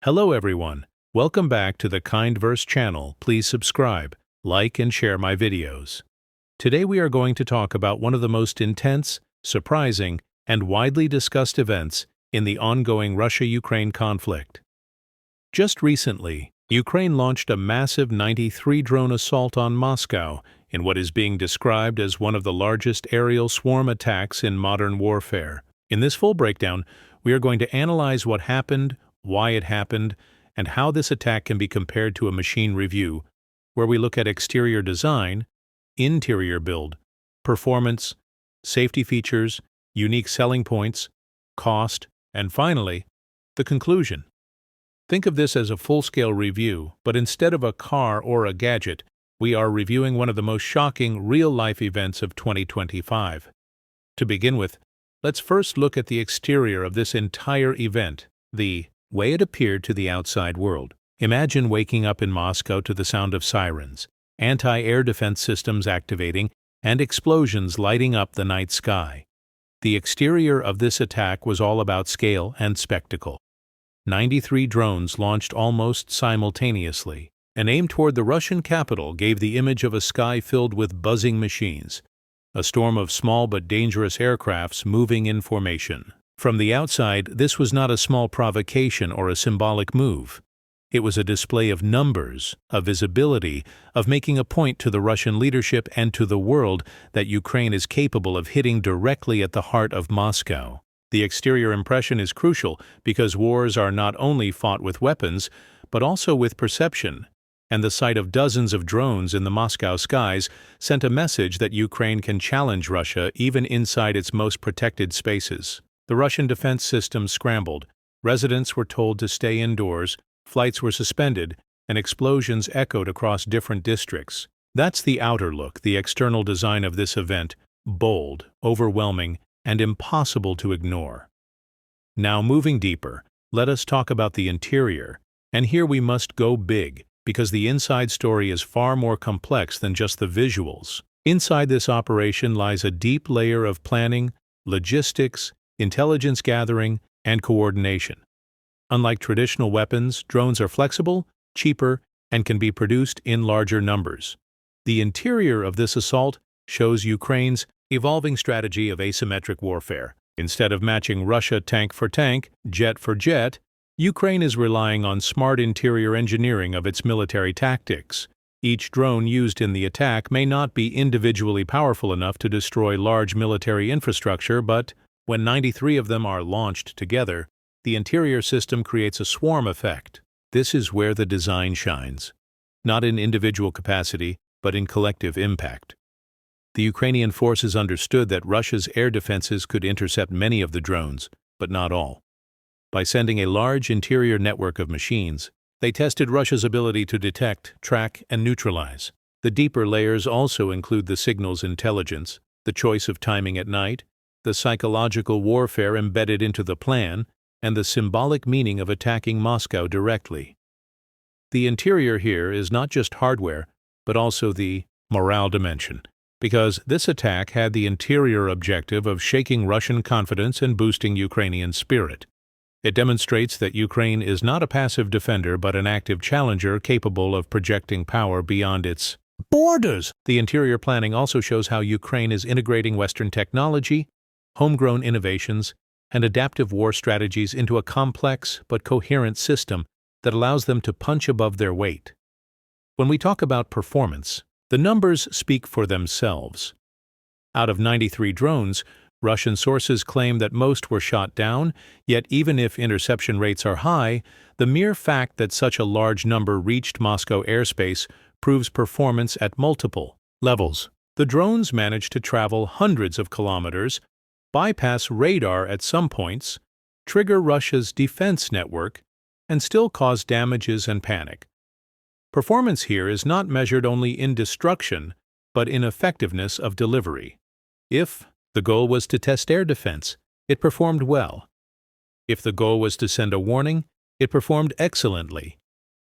Hello everyone, welcome back to the Kindverse channel. Please subscribe, like and share my videos. Today we are going to talk about one of the most intense, surprising, and widely discussed events in the ongoing Russia-Ukraine conflict. Just recently, Ukraine launched a massive 93 drone assault on Moscow in what is being described as one of the largest aerial swarm attacks in modern warfare. In this full breakdown, we are going to analyze what happened, why it happened, and how this attack can be compared to a machine review, where we look at exterior design, interior build, performance, safety features, unique selling points, cost, and finally, the conclusion. Think of this as a full-scale review, but instead of a car or a gadget, we are reviewing one of the most shocking real-life events of 2025. To begin with, let's first look at the exterior of this entire event, the way it appeared to the outside world. Imagine waking up in Moscow to the sound of sirens, anti-air defense systems activating, and explosions lighting up the night sky. The exterior of this attack was all about scale and spectacle. 93 drones launched almost simultaneously, and aimed toward the Russian capital gave the image of a sky filled with buzzing machines, a storm of small but dangerous aircrafts moving in formation. From the outside, this was not a small provocation or a symbolic move. It was a display of numbers, of visibility, of making a point to the Russian leadership and to the world that Ukraine is capable of hitting directly at the heart of Moscow. The exterior impression is crucial because wars are not only fought with weapons, but also with perception, and the sight of dozens of drones in the Moscow skies sent a message that Ukraine can challenge Russia even inside its most protected spaces. The Russian defense system scrambled, residents were told to stay indoors, flights were suspended, and explosions echoed across different districts. That's the outer look, the external design of this event, bold, overwhelming, and impossible to ignore. Now moving deeper, let us talk about the interior, and here we must go big, because the inside story is far more complex than just the visuals. Inside this operation lies a deep layer of planning, logistics, intelligence gathering, and coordination. Unlike traditional weapons, drones are flexible, cheaper, and can be produced in larger numbers. The interior of this assault shows Ukraine's evolving strategy of asymmetric warfare. Instead of matching Russia tank for tank, jet for jet, Ukraine is relying on smart interior engineering of its military tactics. Each drone used in the attack may not be individually powerful enough to destroy large military infrastructure, but when 93 of them are launched together, the interior system creates a swarm effect. This is where the design shines, not in individual capacity, but in collective impact. The Ukrainian forces understood that Russia's air defenses could intercept many of the drones, but not all. By sending a large interior network of machines, they tested Russia's ability to detect, track, and neutralize. The deeper layers also include the signal's intelligence, the choice of timing at night, the psychological warfare embedded into the plan, and the symbolic meaning of attacking Moscow directly. The interior here is not just hardware, but also the morale dimension, because this attack had the interior objective of shaking Russian confidence and boosting Ukrainian spirit. It demonstrates that Ukraine is not a passive defender but an active challenger capable of projecting power beyond its borders. The interior planning also shows how Ukraine is integrating Western technology, homegrown innovations, and adaptive war strategies into a complex but coherent system that allows them to punch above their weight. When we talk about performance, the numbers speak for themselves. Out of 93 drones, Russian sources claim that most were shot down, yet even if interception rates are high, the mere fact that such a large number reached Moscow airspace proves performance at multiple levels. The drones managed to travel hundreds of kilometers, bypass radar at some points, trigger Russia's defense network, and still cause damages and panic. Performance here is not measured only in destruction, but in effectiveness of delivery. If the goal was to test air defense, it performed well. If the goal was to send a warning, it performed excellently.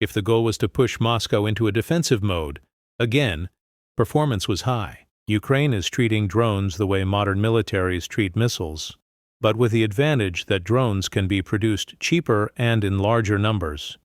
If the goal was to push Moscow into a defensive mode, again, performance was high. Ukraine is treating drones the way modern militaries treat missiles. but with the advantage that drones can be produced cheaper and in larger numbers.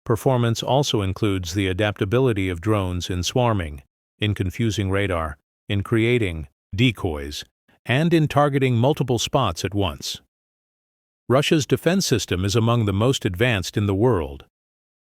Performance also includes the adaptability of drones in swarming, in confusing radar, in creating decoys, and in targeting multiple spots at once. Russia's defense system is among the most advanced in the world.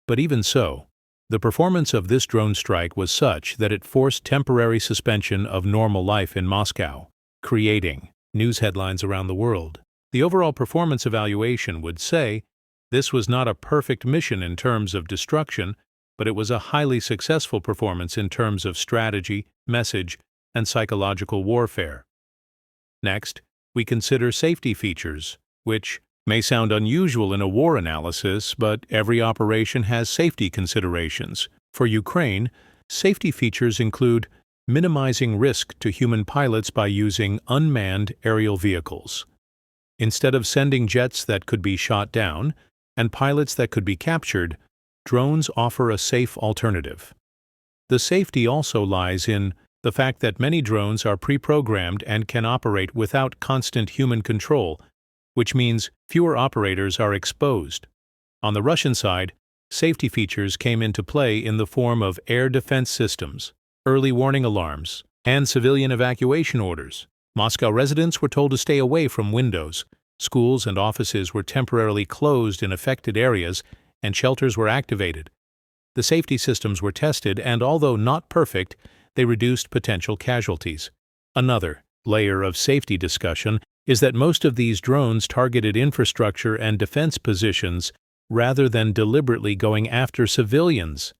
But even so, the performance of this drone strike was such that it forced temporary suspension of normal life in Moscow, creating news headlines around the world. The overall performance evaluation would say this was not a perfect mission in terms of destruction, but it was a highly successful performance in terms of strategy, message, and psychological warfare. Next, we consider safety features, which may sound unusual in a war analysis, but every operation has safety considerations. For Ukraine, safety features include minimizing risk to human pilots by using unmanned aerial vehicles. Instead of sending jets that could be shot down and pilots that could be captured, drones offer a safe alternative. The safety also lies in the fact that many drones are pre-programmed and can operate without constant human control, which means fewer operators are exposed. On the Russian side, safety features came into play in the form of air defense systems, early warning alarms, and civilian evacuation orders. Moscow residents were told to stay away from windows, schools and offices were temporarily closed in affected areas, and shelters were activated. The safety systems were tested, and although not perfect, they reduced potential casualties. Another layer of safety discussion is that most of these drones targeted infrastructure and defense positions rather than deliberately going after civilians,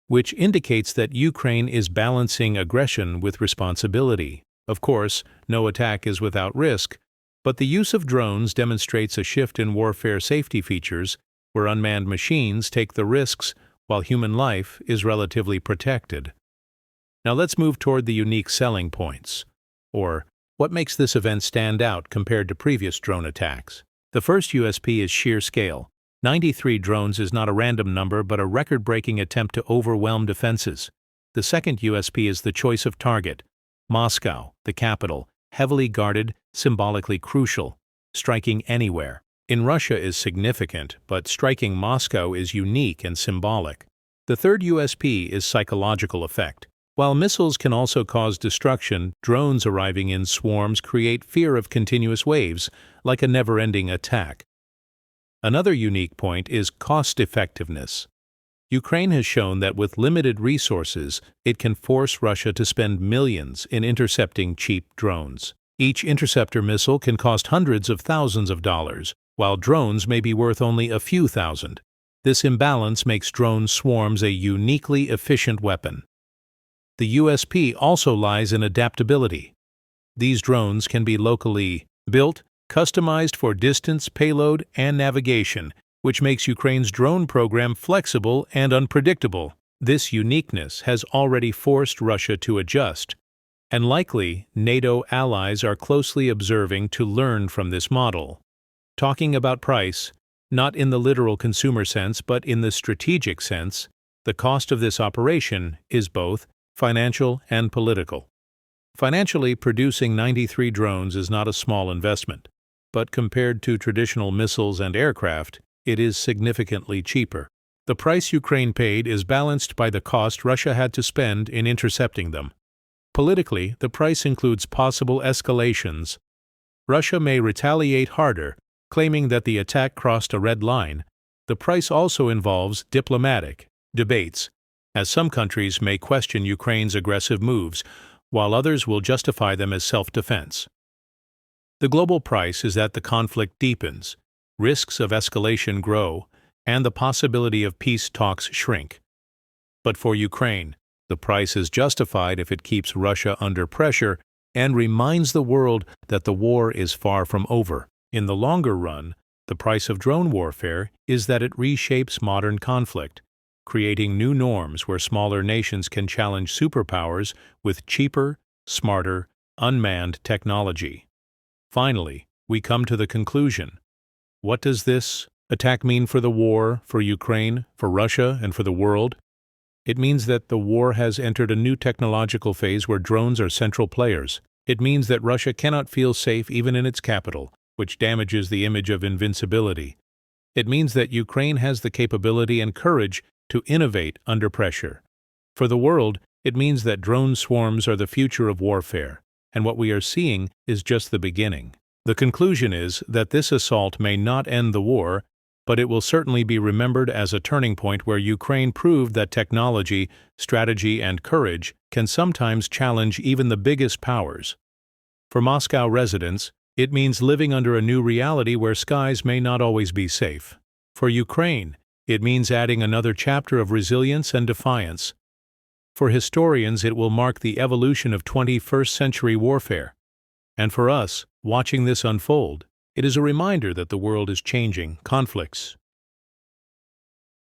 which indicates that Ukraine is balancing aggression with responsibility. Of course, no attack is without risk, but the use of drones demonstrates a shift in warfare safety features where unmanned machines take the risks while human life is relatively protected. Now let's move toward the unique selling points, or what makes this event stand out compared to previous drone attacks. The first USP is sheer scale. 93 drones is not a random number but a record-breaking attempt to overwhelm defenses. The second USP is the choice of target. Moscow, the capital, heavily guarded, symbolically crucial. Striking anywhere in Russia is significant, but striking Moscow is unique and symbolic. The third USP is psychological effect. While missiles can also cause destruction, drones arriving in swarms create fear of continuous waves, like a never-ending attack. Another unique point is cost-effectiveness. Ukraine has shown that with limited resources, it can force Russia to spend millions in intercepting cheap drones. Each interceptor missile can cost hundreds of thousands of dollars, while drones may be worth only a few thousand. This imbalance makes drone swarms a uniquely efficient weapon. The USP also lies in adaptability. These drones can be locally built, customized for distance, payload, and navigation, which makes Ukraine's drone program flexible and unpredictable. This uniqueness has already forced Russia to adjust, and likely NATO allies are closely observing to learn from this model. Talking about price, not in the literal consumer sense but in the strategic sense, the cost of this operation is both financial and political. Financially, producing 93 drones is not a small investment, but compared to traditional missiles and aircraft, it is significantly cheaper. The price Ukraine paid is balanced by the cost Russia had to spend in intercepting them. Politically, the price includes possible escalations. Russia may retaliate harder, claiming that the attack crossed a red line. The price also involves diplomatic debates, as some countries may question Ukraine's aggressive moves, while others will justify them as self-defense. The global price is that the conflict deepens, risks of escalation grow, and the possibility of peace talks shrink. But for Ukraine, the price is justified if it keeps Russia under pressure and reminds the world that the war is far from over. In the longer run, the price of drone warfare is that it reshapes modern conflict, creating new norms where smaller nations can challenge superpowers with cheaper, smarter, unmanned technology. Finally, we come to the conclusion. What does this attack mean for the war, for Ukraine, for Russia, and for the world? It means that the war has entered a new technological phase where drones are central players. It means that Russia cannot feel safe even in its capital, which damages the image of invincibility. It means that Ukraine has the capability and courage to innovate under pressure. For the world, it means that drone swarms are the future of warfare, and what we are seeing is just the beginning. The conclusion is that this assault may not end the war, but it will certainly be remembered as a turning point where Ukraine proved that technology, strategy, and courage can sometimes challenge even the biggest powers. For Moscow residents, it means living under a new reality where skies may not always be safe. For Ukraine, it means adding another chapter of resilience and defiance. For historians, it will mark the evolution of 21st century warfare. And for us, watching this unfold, it is a reminder that the world is changing, conflicts,